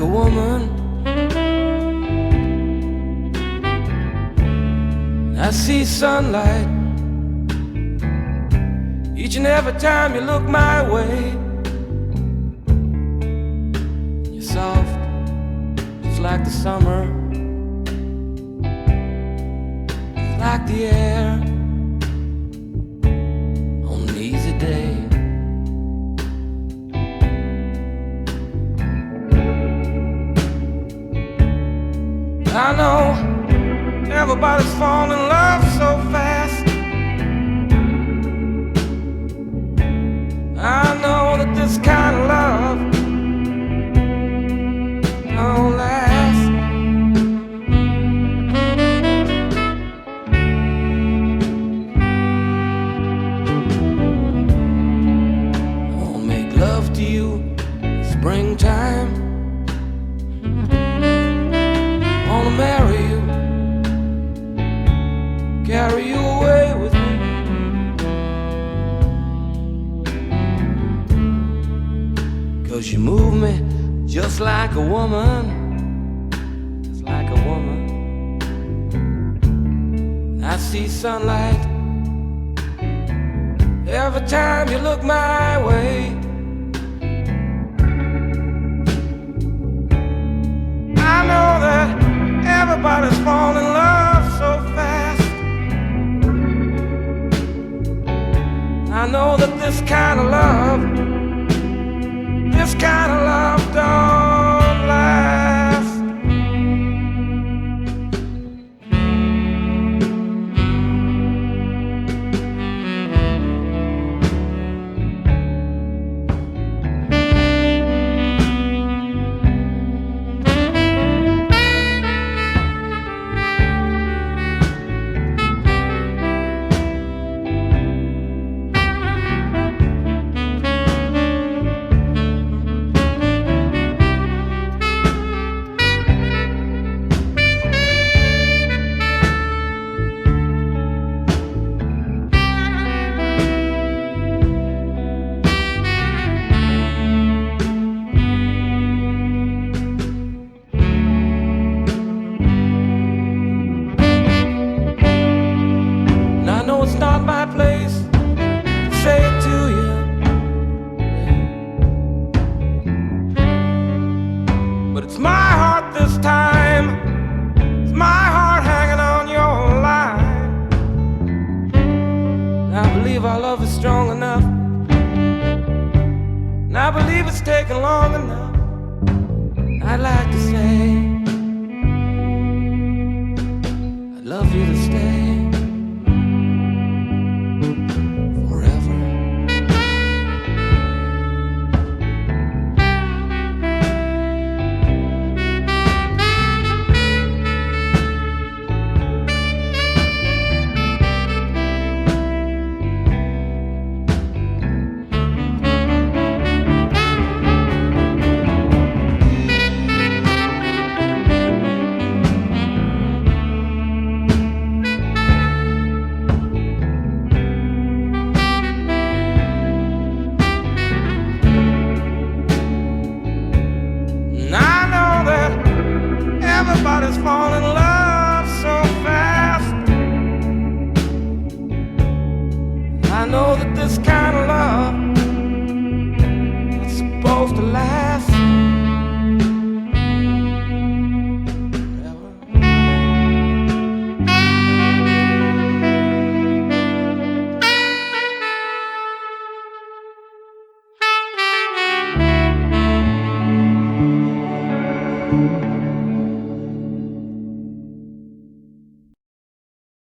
a woman. I see sunlight each and every time you look my way. You're soft, just like the summer, just like the air on an easy day. I know everybody's falling in love so fast. I know that this kind of love don't last. I wanna make love to you in springtime. I wanna marry you, carry you away with me. Cause you move me just like a woman, just like a woman. I see sunlight every time you look my way. I know that everybody's falling in love so fast. I know that this kind of love don't last. It's not my place to say it to you, but it's my heart this time. It's my heart hanging on your line. And I believe our love is strong enough, and I believe it's taken long enough. I'd like to say I'd love you to stay. Everybody's falling in love so fast. I know that this kind of love is supposed to last forever.